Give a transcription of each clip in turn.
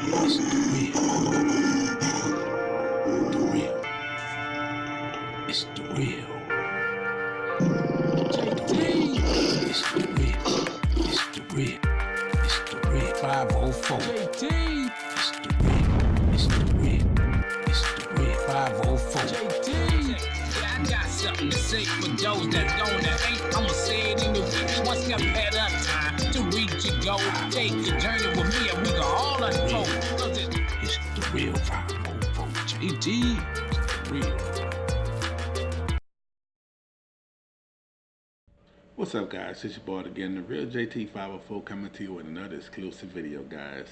It's the real. It's the real. JT. It's the real. It's the real. It's the real. 504. JT. It's the real. It's the real. It's the real. 504. JT. I got something to say for those that don't that ain't. I'ma say it in the week, one step at a time. To reach your goal, take your journey with me, and we can all unfold. It's the real 504. JT. It's the real. What's up, guys? It's your boy again, the real JT504, coming to you with another exclusive video, guys.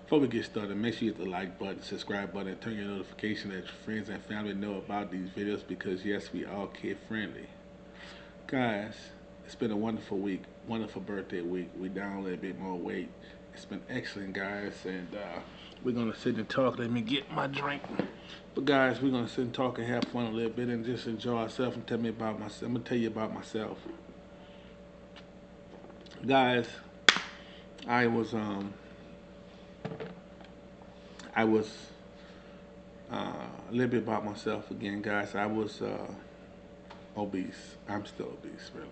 Before we get started, make sure you hit the like button, subscribe button, and turn your notification that your friends and family know about these videos, because yes, we all kid friendly. Guys, it's been a wonderful week, wonderful birthday week. We down a little bit more weight. It's been excellent, guys, and we're gonna sit and talk. Let me get my drink. But guys, we're gonna sit and talk and have fun a little bit and just enjoy ourselves and tell me about myself. I'm gonna tell you about myself. Guys, I was a little bit about myself again, guys. I was obese. I'm still obese, really,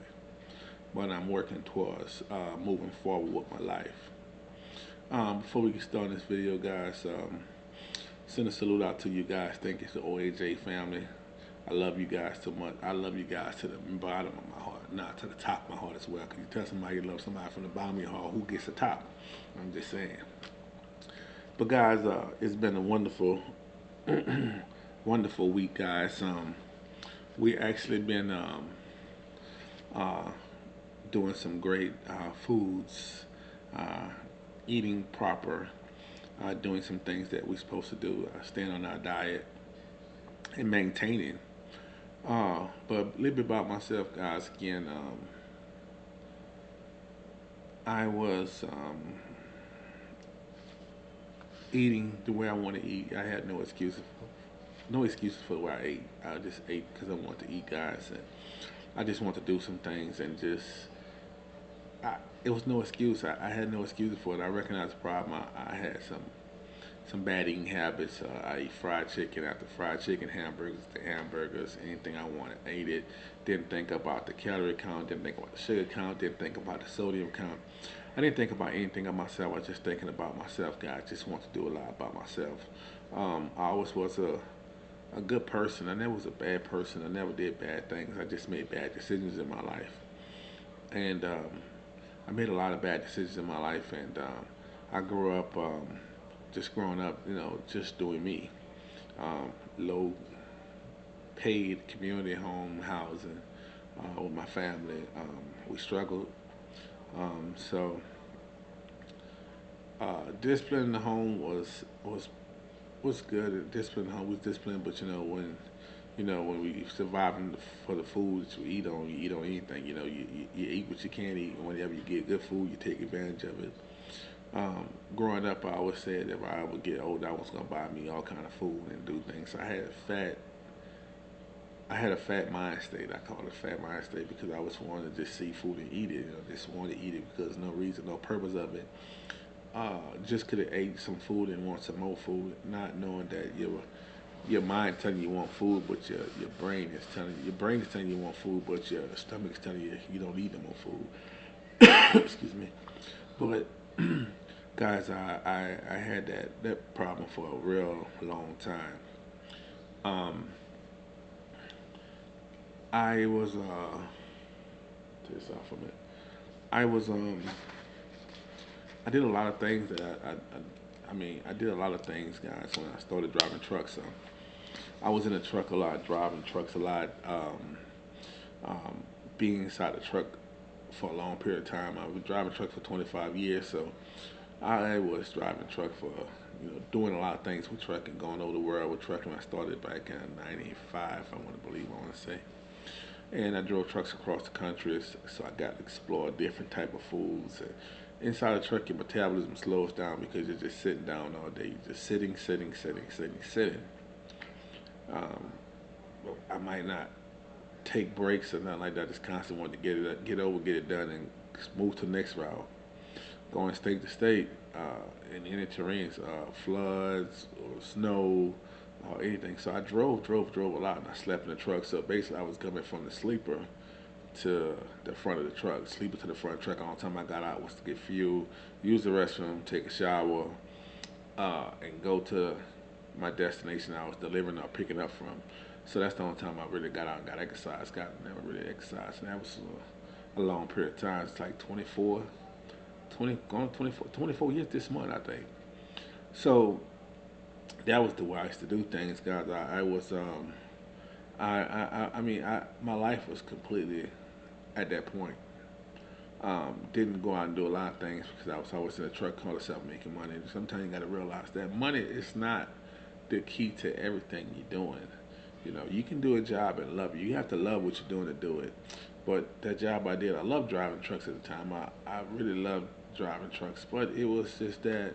but I'm working towards moving forward with my life. Before we get started this video, guys, send a salute out to you guys. Thank you to the OAJ family. I love you guys so much. I love you guys to the bottom of my heart, not to the top of my heart as well. Because you tell somebody you love somebody from the bottom of your heart, who gets the top? I'm just saying. But guys, it's been a wonderful, wonderful week, guys. We actually been doing some great foods, eating proper, doing some things that we're supposed to do, staying on our diet, and maintaining. But a little bit about myself, guys. Again, I was eating the way I want to eat. I had no excuses for the way I ate. I just ate because I wanted to eat, guys, and I just wanted to do some things and just. It was no excuse. I had no excuses for it. I recognized the problem. I had some bad eating habits. I eat fried chicken after fried chicken, hamburgers, anything I wanted, ate it. Didn't think about the calorie count, didn't think about the sugar count, didn't think about the sodium count. I didn't think about anything of myself. I was just thinking about myself, guys. I just want to do a lot about myself. I always was a good person. I never was a bad person. I never did bad things. I just made bad decisions in my life. And I made a lot of bad decisions in my life. And I grew up just growing up, just doing me. Low paid community home housing with my family. We struggled. So discipline in the home was good. Discipline in the home was discipline, but when we surviving for the food that you eat on anything. You eat what you can eat. Whenever you get good food, you take advantage of it. Growing up, I always said if I would get older, I was gonna buy me all kind of food and do things. So I had a fat mind state. I call it a fat mind state because I was wanting to just see food and eat it. Just wanted to eat it because no reason, no purpose of it. Just could have ate some food and want some more food, not knowing that your mind telling you want food, but your brain is telling you want food, but your stomach's telling you you don't need no more food. Excuse me. But guys, I had that problem for a real long time. Um, I was take this off a minute. I was I did a lot of things that I did a lot of things, guys, when I started driving trucks. So I was in a truck a lot, driving trucks a lot, um, being inside the truck for a long period of time. I was driving truck for 25 years, so I was driving truck for, doing a lot of things with trucking, going over the world with trucking. I started back in '95, I want to believe, I want to say. And I drove trucks across the country, so I got to explore different type of foods. And inside the truck, your metabolism slows down because you're just sitting down all day. You're just sitting, sitting, sitting, sitting, sitting. Um, I might not take breaks or nothing like that. Just constantly want to get over, get it done, and move to the next route. Going state to state. in any terrains, floods or snow or anything. So I drove a lot, and I slept in the truck. So basically, I was coming from the sleeper to the front of the truck, sleeper to the front of the truck. All the time I got out was to get fuel, use the restroom, take a shower, and go to my destination I was delivering or picking up from. So that's the only time I really got out and got exercise. Got never really exercised, and that was a long period of time. It's like 24, 20, going 24, 24 years this month, I think. So that was the way I used to do things, guys. I was, I mean, my life was completely at that point. Didn't go out and do a lot of things because I was always in a truck call myself making money. Sometimes you got to realize that money is not the key to everything you're doing. You know, you can do a job and love it. You have to love what you're doing to do it. But that job I did, I loved driving trucks at the time. I really loved driving trucks, but it was just that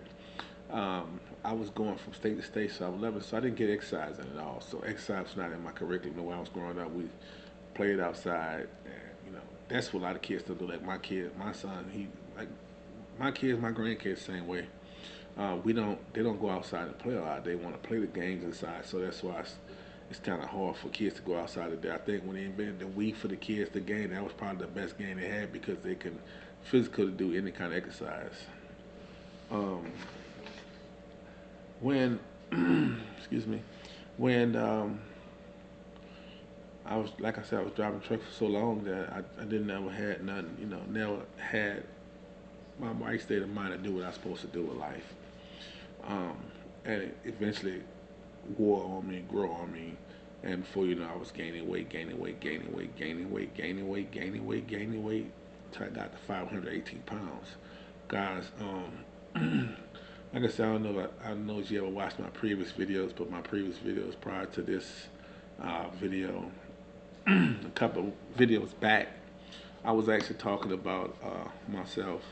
I was going from state to state, so I was loving. So I didn't get exercising at all. So exercise was not in my curriculum. When I was growing up, we played outside, and that's what a lot of kids still do. Like my kid, my son, he like my kids, my grandkids, same way. We don't, they don't go outside and play a lot. They want to play the games inside. So that's why it's kind of hard for kids to go outside today. I think when they invented the Wii for the kids, the game that was probably the best game they had because they can physically do any kind of exercise. Um, when excuse me, when I was, like I said, I was driving truck for so long that I didn't ever had nothing, never had my right state of mind to do what I was supposed to do with life. Um, and it eventually wore on me, grow on me, and before you know, I was gaining weight, gaining weight, gaining weight, gaining weight, gaining weight, gaining weight, gaining weight, till I got to 518 pounds. Guys, like I said, I don't know if you ever watched my previous videos, but my previous videos prior to this video, a couple of videos back, I was actually talking about myself.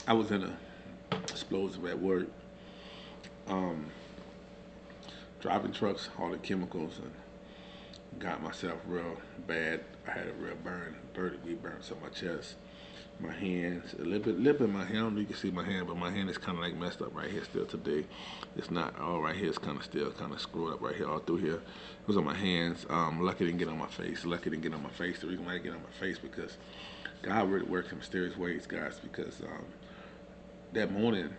I was in a explosive at work, um, driving trucks, hauling chemicals, and got myself real bad. I had a real burn, third-degree burns on my chest, my hands, a little bit of my hand. I don't know if you can see my hand, but my hand is kind of like messed up right here still today. It's not all right here. It's kind of still kind of screwed up right here, all through here. It was on my hands. Lucky it didn't get on my face. Lucky it didn't get on my face. The reason why it didn't get on my face because God really works in mysterious ways, guys. Because that morning,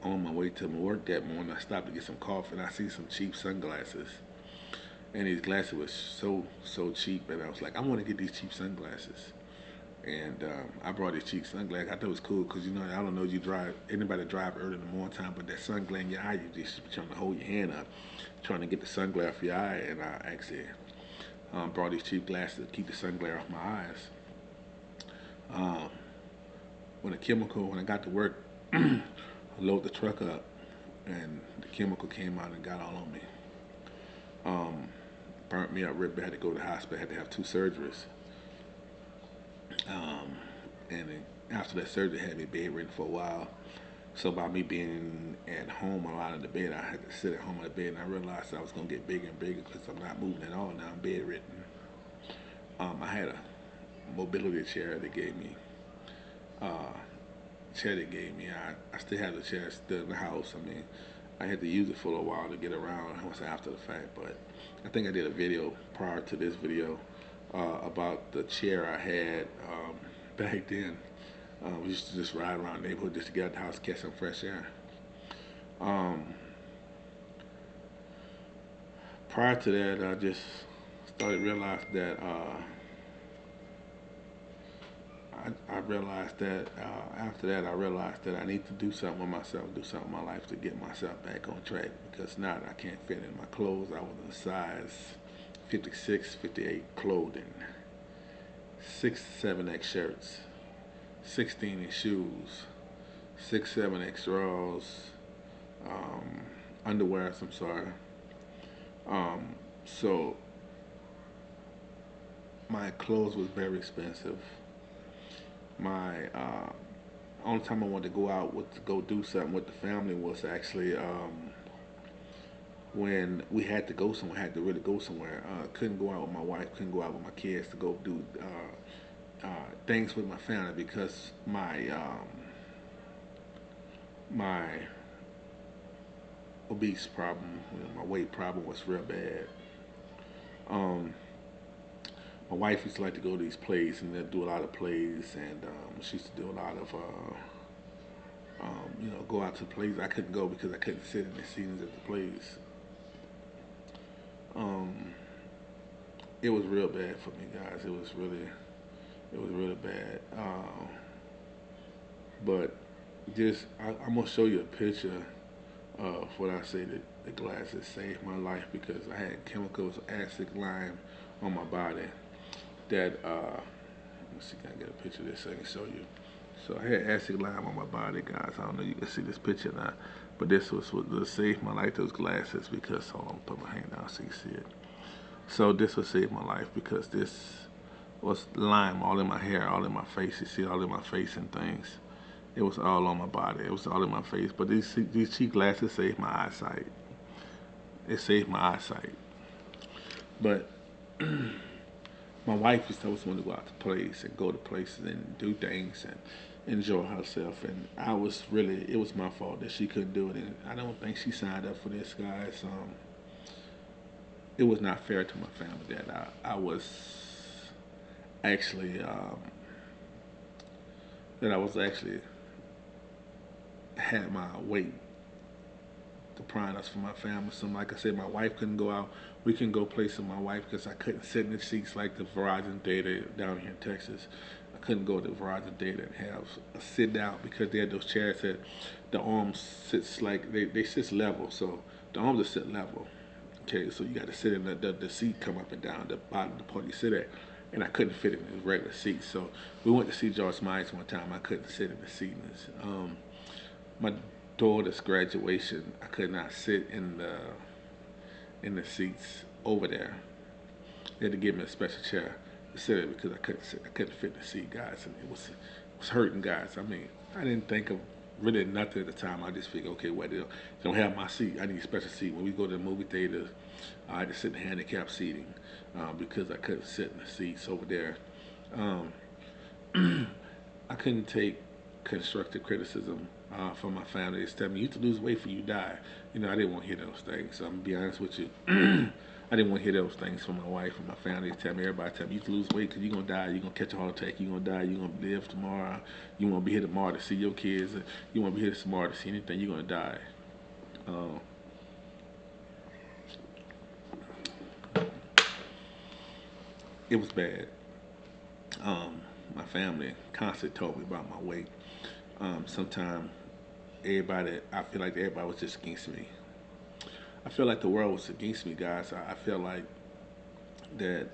on my way to my work that morning, I stopped to get some coffee and I see some cheap sunglasses. And these glasses were so cheap, and I was like, I want to get these cheap sunglasses. And I brought these cheap sunglasses. I thought it was cool because I don't know if you drive anybody drive early in the morning time, but that sunglasses in your eye, you just trying to hold your hand up, trying to get the sunglasses off your eye. And I actually brought these cheap glasses to keep the sunglasses off my eyes. Um, when I got to work, I loaded the truck up, and the chemical came out and got all on me. Um, Burnt me up real bad. Had to go to the hospital. Had to have two surgeries. Um, and then after that surgery, had me bedridden for a while. So by me being at home a lot in the bed, I had to sit at home in the bed, and I realized I was gonna get bigger and bigger because I'm not moving at all now. I'm bedridden. I had a mobility chair they gave me. Uh, Chair they gave me. I still have the chair still in the house. I mean, I had to use it for a while to get around once after the fact, but I think I did a video prior to this video about the chair I had back then. We used to just ride around the neighborhood just to get out the house, catch some fresh air. Um, Prior to that, I just started realizing that I realized that after that, I realized that I need to do something with myself, do something in my life to get myself back on track because now I can't fit in my clothes. I was in size 56, 58 clothing, 6, 7X shirts, 16 in shoes, 6, 7X drawers, um, underwears, I'm sorry. So my clothes was very expensive. My only time I wanted to go out with to go do something with the family was actually when we had to go somewhere, had to really go somewhere. Couldn't go out with my wife, couldn't go out with my kids to go do things with my family because my obese problem, my weight problem was real bad. Um, my wife used to like to go to these plays and do a lot of plays, and she used to do a lot of go out to plays. I couldn't go because I couldn't sit in the scenes at the plays. Um, it was real bad for me, guys. It was really bad. But I'm gonna show you a picture of what I say that the glasses saved my life because I had chemicals, acid, lime on my body. That let's see, can I get a picture of this so I can show you? So I had acid lime on my body, guys. I don't know if you can see this picture now, but this was what saved my life. Those glasses because hold on, put my hand down so you see it. So this will save my life because this was lime all in my hair, all in my face. You see all in my face and things. It was all on my body. It was all in my face. But these cheap glasses saved my eyesight. It saved my eyesight. But my wife used to always want to go out to places and go to places and do things and enjoy herself. And it was my fault that she couldn't do it. And I don't think she signed up for this, guys. It was not fair to my family that I was actually that I was actually had my weight depriving us from my family. So, like I said, my wife couldn't go out. We couldn't go places with my wife because I couldn't sit in the seats like the Verizon Data down here in Texas. I couldn't go to Verizon Data and have a sit down because they had those chairs that the arms sits like they sit level. So the arms are sit level. Okay, so you got to sit in the seat come up and down the bottom of the part you sit at. And I couldn't fit in the regular seat. So we went to see George Myers one time. I couldn't sit in the seat. My daughter's graduation, I could not sit in the seats over there. They had to give me a special chair to sit in because I couldn't sit. I couldn't fit in the seat, guys, and it was hurting, guys. I mean, I didn't think of really nothing at the time. I just figured, okay, well, they don't have my seat. I need a special seat. When we go to the movie theaters, I had to sit in handicap seating because I couldn't sit in the seats over there. Um, I couldn't take constructive criticism from my family. It's telling me you need to lose weight before you die. You know, I didn't want to hear those things. So I'm gonna be honest with you. I didn't want to hear those things from my wife and my family. Tell me, everybody tell me you need to lose weight because you're gonna die. You're gonna catch a heart attack. You're gonna die. You're gonna live tomorrow. You won't be here tomorrow to see your kids. You won't be here tomorrow to see anything. You're gonna die. Uh, it was bad. My family constantly told me about my weight. Sometimes I feel like everybody was just against me. I feel like the world was against me, guys. I feel like that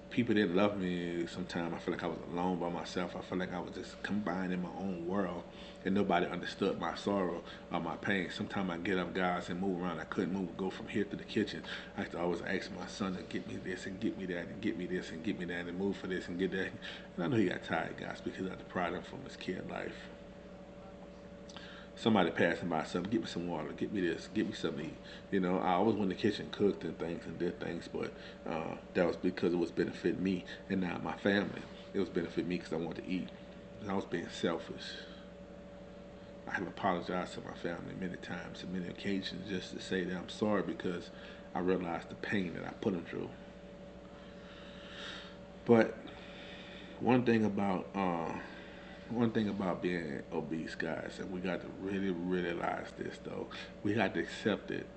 people didn't love me. Sometimes I feel like I was alone by myself. I feel like I was just combined in my own world, and nobody understood my sorrow or my pain. Sometimes I get up, guys, and move around. I couldn't move, go from here to the kitchen. I used to always ask my son to get me this and get me that and get me this and get me that and move for this and get that. And I know he got tired, guys, because I deprived him from his kid life. Somebody passing by something, get me some water, get me this, get me something to eat. You know, I always went in the kitchen, cooked and things and did things, but that was because it was benefiting me and not my family. It was benefiting me because I wanted to eat. And I was being selfish. I have apologized to my family many times and many occasions just to say that I'm sorry because I realized the pain that I put them through. But one thing about one thing about being obese, guys, and we got to really realize this though. We got to accept it.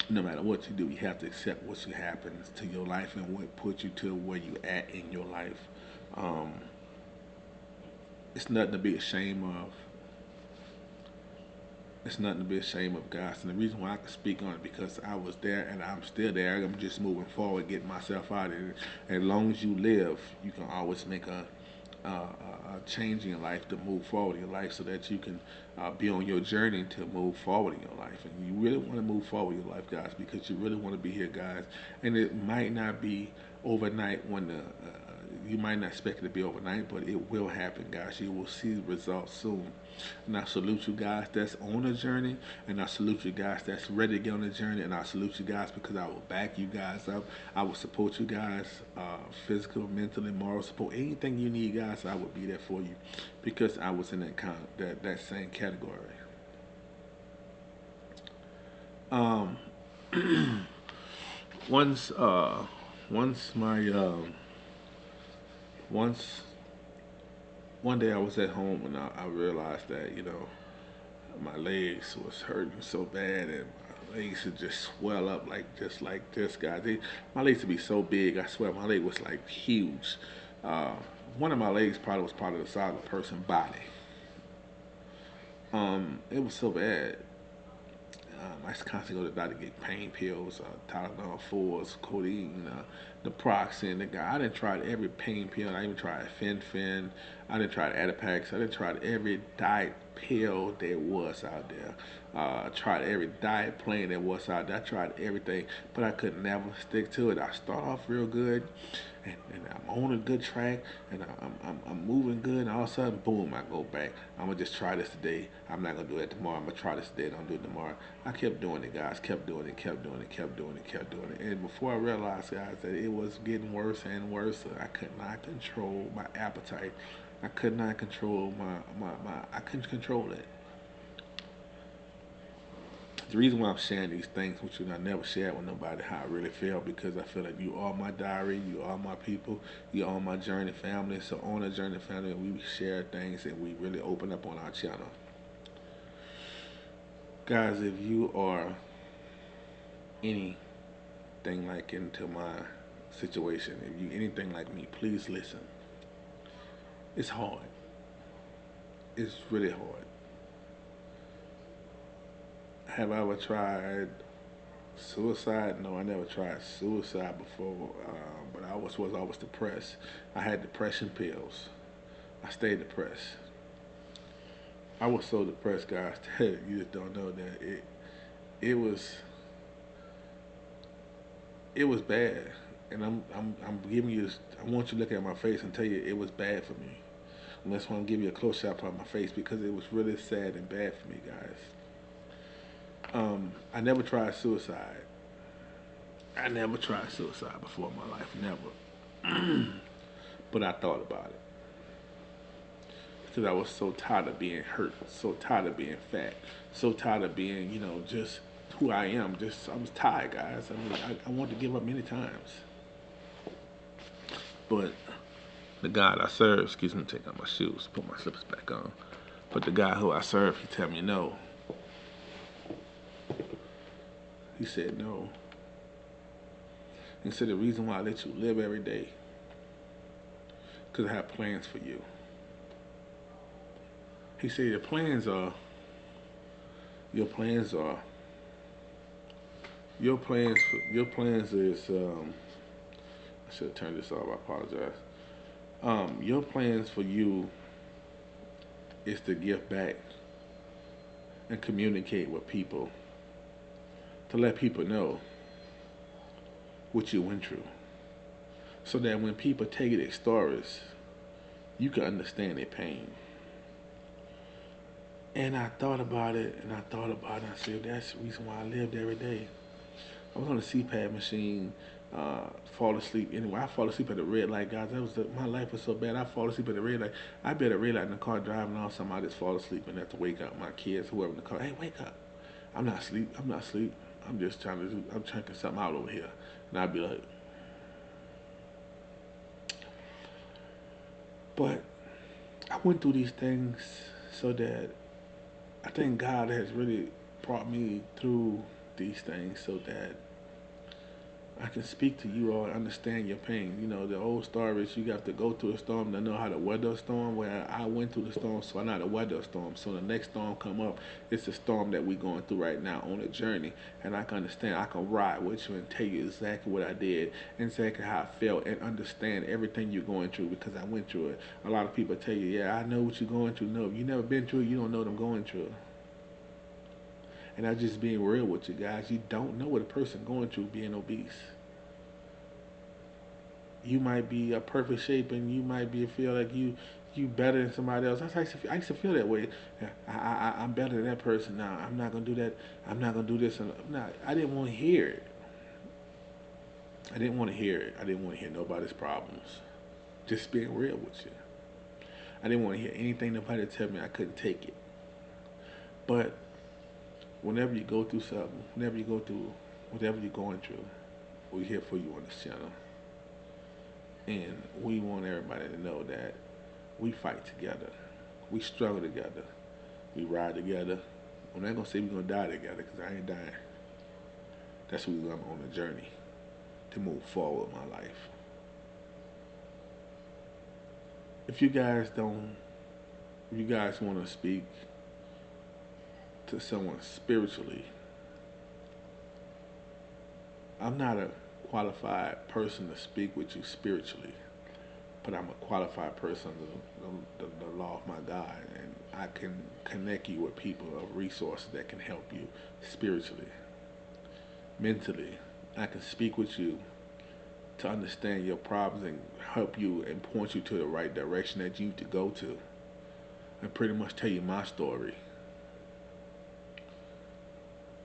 No matter what you do, you have to accept what happens to your life and what put you to where you at in your life. Um, it's nothing to be ashamed of. It's nothing to be ashamed of, guys. And the reason why I can speak on it because I was there and I'm still there. I'm just moving forward, getting myself out of it. As long as you live, you can always make a change in your life to move forward in your life so that you can be on your journey to move forward in your life. And you really want to move forward in your life, guys, because you really want to be here, guys. And it might not be overnight when You might not expect it to be overnight, but it will happen, guys. You will see the results soon. And I salute you guys that's on a journey, and I salute you guys that's ready to get on a journey, and I salute you guys because I will back you guys up. I will support you guys, physical, mentally, moral support, anything you need, guys. I will be there for you because I was in that same category. Um, once once my once one day I was at home and I realized that my legs was hurting so bad and my legs would just swell up like just like this guy. My legs would be so big. I swear my leg was like huge. Uh, one of my legs probably was part of the size of a person's body. It was so bad. I used to constantly go to the doctor to get pain pills, Tylenol 4s, codeine, naproxen. I didn't try every pain pill. I even tried Fen. I didn't try Adipex. I didn't try every diet pill there was out there. I tried every diet plan there was out there. I tried everything, but I could never stick to it. I start off real good, and I'm on a good track, and I'm moving good, and all of a sudden, boom, I go back. I'm gonna just try this today. I'm not gonna do it tomorrow. I'm gonna try this today. Don't do it tomorrow. I kept doing it, guys. Kept doing it. Kept doing it. Kept doing it. Kept doing it. And before I realized, guys, that it was getting worse and worse, I could not control my appetite. I could not control my I couldn't control it. The reason why I'm sharing these things with you, and I never share it with nobody how I really feel, because I feel like you are my diary, you are my people, you are my journey family. So on a journey family, we share things and we really open up on our channel. Guys, if you are anything like into my situation, if you anything like me, please listen. It's hard. It's really hard. Have I ever tried suicide? No, I never tried suicide before, but was always depressed. I had depression pills. I stayed depressed. I was so depressed, guys, that you just don't know that it was it was bad. And I'm giving you this. I want you to look at my face and tell you it was bad for me. And that's why I'm giving you a close up on my face because it was really sad and bad for me, guys. I never tried suicide. I never tried suicide before in my life, never. But I thought about it because I was so tired of being hurt, so tired of being fat, so tired of being, just who I am. Just I was tired, guys. I mean, I wanted to give up many times, but the God I serve, excuse me, take out my shoes, put my slippers back on. But the guy who I serve, he tell me no. He said no. He said the reason why I let you live every day, because I have plans for you. He said your plans are your plans is I should have turned this off. I apologize. Your plans for you is to give back and communicate with people to let people know what you went through, so that when people tell you their stories, you can understand their pain. And I thought about it, and I thought about it. And I said, that's the reason why I lived every day. I was on a CPAP machine, fall asleep. Anyway, I fall asleep at the red light, guys. My life was so bad. I fall asleep at the red light. I be at a red light in the car driving on. Somebody just fall asleep and have to wake up my kids, whoever in the car. Hey, wake up! I'm not asleep. I'm not asleep. I'm just trying to do. I'm trying to get something out over here. And I'd be like, but I went through these things so that I think God has really brought me through these things so that I can speak to you all and understand your pain. The old story is you have to go through a storm to know how to weather a storm. Where I went through the storm, so I know how to weather a storm. So the next storm come up, it's the storm that we're going through right now on a journey. And I can understand. I can ride with you and tell you exactly what I did, exactly how I felt, and understand everything you're going through because I went through it. A lot of people tell you, yeah, I know what you're going through. No, if you never been through it, you don't know what I'm going through. And I'm just being real with you guys. You don't know what a person going through being obese. You might be a perfect shape, and you might be feel like you better than somebody else. I used to feel that way. I'm better than that person now. I'm not gonna do that. I'm not gonna do this. And not. I didn't want to hear it. I didn't want to hear it. I didn't want to hear nobody's problems. Just being real with you. I didn't want to hear anything nobody tell me. I couldn't take it. But whenever you go through something, whenever you go through whatever you're going through, we're here for you on this channel. And we want everybody to know that we fight together. We struggle together. We ride together. I'm not going to say we're going to die together because I ain't dying. That's what I'm on a journey to move forward in my life. If you guys don't, if you guys want to speak to someone spiritually, I'm not a qualified person to speak with you spiritually, but I'm a qualified person to the law of my God, and I can connect you with people of resources that can help you spiritually, mentally. I can speak with you to understand your problems and help you and point you to the right direction that you need to go to, and pretty much tell you my story.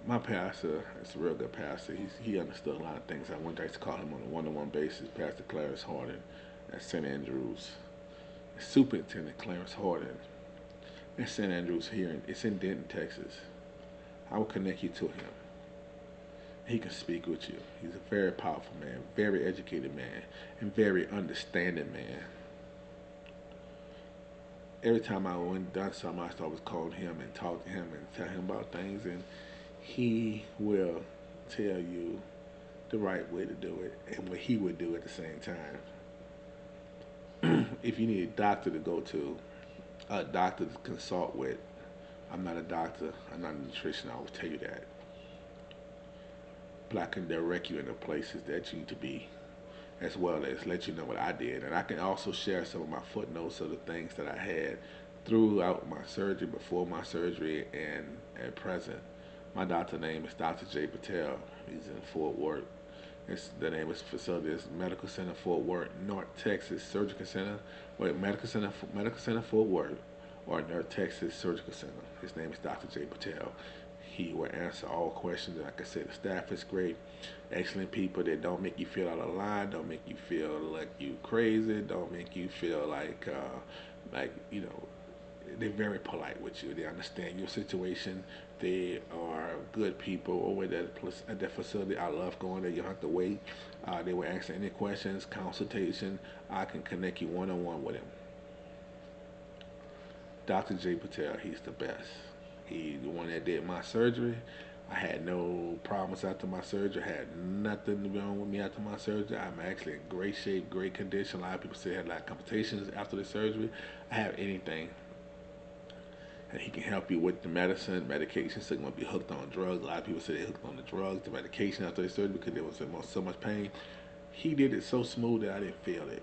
My pastor is a real good pastor. He understood a lot of things. I used to call him on a one-on-one basis, Pastor Clarence Harden at St. Andrews. Superintendent Clarence Harden at St. Andrews here. It's in Denton, Texas. I will connect you to him. He can speak with you. He's a very powerful man, very educated man, and very understanding man. Every time I went and done something, I always call him and talk to him and tell him about things, and he will tell you the right way to do it and what he would do at the same time. If you need a doctor to go to, a doctor to consult with, I'm not a doctor, I'm not a nutrition, I will tell you that. But I can direct you into places that you need to be, as well as let you know what I did. And I can also share some of my footnotes of the things that I had throughout my surgery, before my surgery, and at present. My doctor name is Dr. J. Patel. He's in Fort Worth. The name of his facility is Medical Center Fort Worth, North Texas Surgical Center. Wait, Medical Center Fort Worth, or North Texas Surgical Center. His name is Dr. J. Patel. He will answer all questions. Like I said, the staff is great. Excellent people that don't make you feel out of line, don't make you feel like you crazy, don't make you feel like you know, they're very polite with you. They understand your situation. They are good people over at that facility. I love going there. You don't have to wait. They will answer any questions, consultation. I can connect you one-on-one with him. Dr. J. Patel, he's the best. He's the one that did my surgery. I had no problems after my surgery. I had nothing wrong with me after my surgery. I'm actually in great shape, great condition. A lot of people say I had a lot of complications after the surgery. I have anything. And he can help you with the medication, so you won't be hooked on drugs. A lot of people say they hooked on the drugs, the medication after the surgery because there was so much pain. He did it so smooth that I didn't feel it.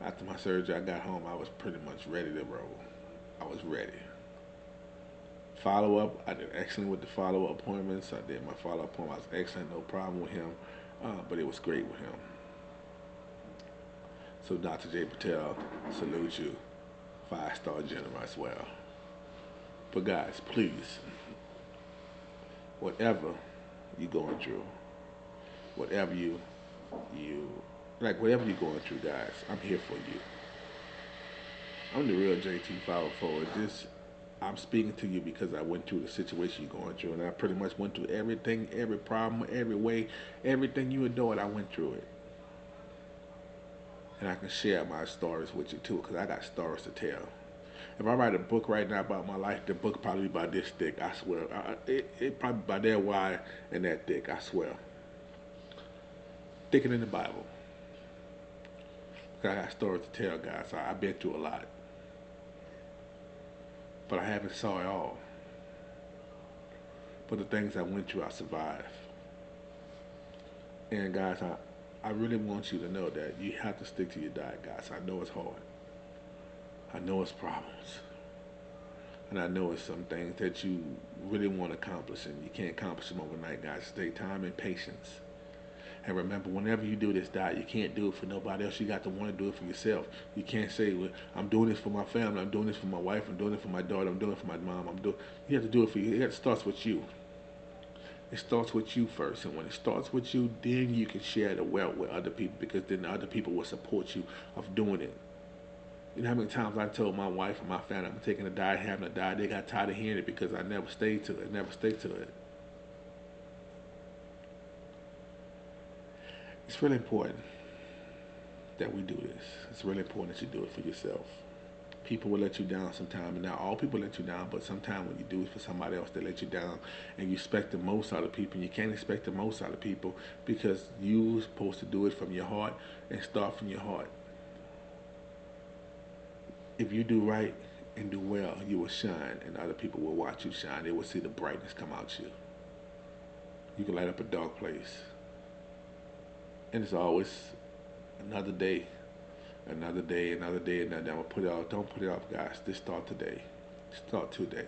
After my surgery, I got home. I was pretty much ready to roll. I was ready. Follow up, I did excellent with the follow up appointments. I did my follow up appointment. I was excellent, no problem with him, but it was great with him. So Dr. J. Patel, salute you. 5-star general as well. But guys, please, whatever you're going through, whatever you whatever you're going through, guys, I'm here for you. I'm the real JT504. I'm speaking to you because I went through the situation you're going through, and I pretty much went through everything, every problem, every way, everything you adored. I went through it, and I can share my stories with you too, because I got stories to tell. If I write a book right now about my life, the book probably about this thick. I swear. It probably about that wide and that thick. I swear. Thicker than the Bible. Because I got stories to tell, guys. I've been through a lot, but I haven't saw it all. But the things I went through, I survived. And guys, I really want you to know that you have to stick to your diet, guys. I know it's hard. I know it's problems. And I know it's some things that you really want to accomplish and you can't accomplish them overnight, guys. It takes time and patience. And remember, whenever you do this diet, you can't do it for nobody else. You got to want to do it for yourself. You can't say, well, I'm doing this for my family, I'm doing this for my wife, I'm doing it for my daughter, I'm doing it for my mom. You have to do it for you. It starts with you. It starts with you first. And when it starts with you, then you can share the wealth with other people, because then the other people will support you of doing it. You know how many times I told my wife and my family I'm taking a diet, having a diet, they got tired of hearing it because I never stayed to it, never stayed to it. It's really important that we do this. It's really important that you do it for yourself. People will let you down sometime, and not all people let you down, but sometimes when you do it for somebody else, they let you down, and you expect the most out of people, and you can't expect the most out of people, because you're supposed to do it from your heart and start from your heart. If you do right and do well, you will shine, and other people will watch you shine. They will see the brightness come out you. You can light up a dark place. And it's always another day, another day, another day, another day. I'm gonna put it off. Don't put it off, guys. Just start today. Start today.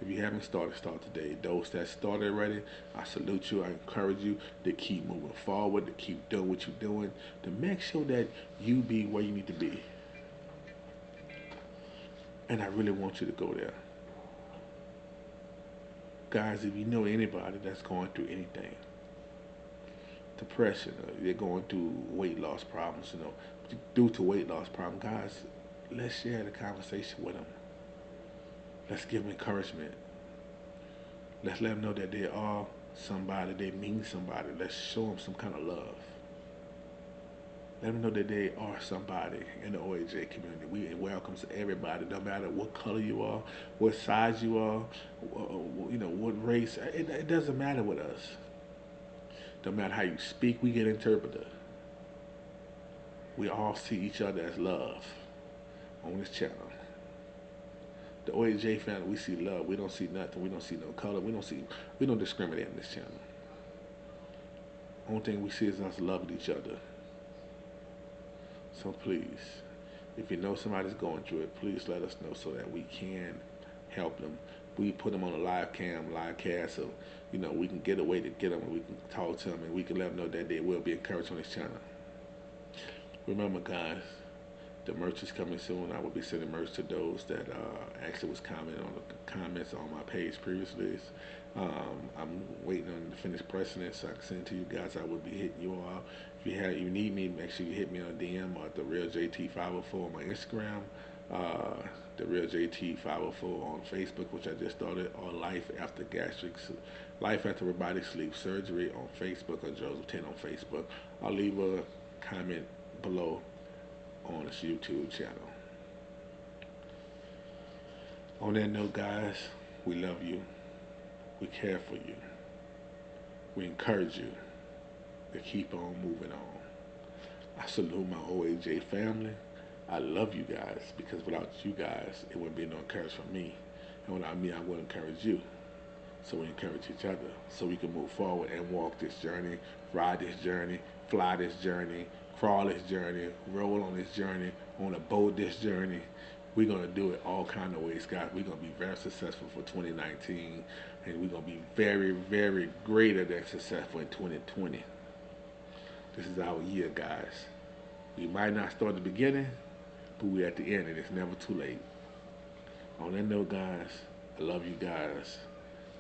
If you haven't started, start today. Those that started already, I salute you. I encourage you to keep moving forward, to keep doing what you're doing, to make sure that you be where you need to be. And I really want you to go there. Guys, if you know anybody that's going through anything, depression, they're going through weight loss problems, due to weight loss problem, guys, let's share the conversation with them. Let's give them encouragement. Let's let them know that they are somebody, they mean somebody. Let's show them some kind of love. Let them know that they are somebody in the OAJ community. We welcome everybody, no matter what color you are, what size you are, what race. It doesn't matter with us. No matter how you speak, we get interpreter. We all see each other as love on this channel. The OAJ family, we see love. We don't see nothing. We don't see no color. We don't discriminate on this channel. Only thing we see is us loving each other. So please, if you know somebody's going through it, please let us know so that we can help them. We put them on a live cast, so we can get a way to get them, and we can talk to them, and we can let them know that they will be encouraged on this channel. Remember, guys, the merch is coming soon. I will be sending merch to those that actually was commenting on the comments on my page previously. I'm waiting on the finished pressing it so I can send it to you guys. I will be hitting you all. If you need me, make sure you hit me on DM or the Real JT 504 on my Instagram, the Real JT 504 on Facebook, which I just started, or Life After Robotic Sleeve Surgery on Facebook, or Joseph 10 on Facebook. I'll leave a comment below on this YouTube channel. On that note, guys, we love you. We care for you. We encourage you to keep on moving on. I salute my OAJ family. I love you guys, because without you guys, it wouldn't be no encouragement from me. And without me, I wouldn't encourage you. So we encourage each other so we can move forward and walk this journey, ride this journey, fly this journey, crawl this journey, roll on this journey, on a boat this journey. We're going to do it all kind of ways, guys. We're going to be very successful for 2019, and we're going to be very, very greater than successful in 2020. This is our year, guys. We might not start at the beginning, but we're at the end, and it's never too late. On that note, guys, I love you guys.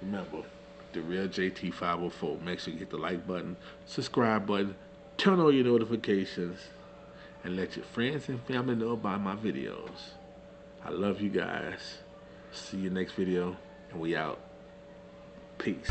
Remember, the Real JT 504. Make sure you hit the like button, subscribe button, turn on your notifications, and let your friends and family know about my videos. I love you guys. See you next video, and we out. Peace.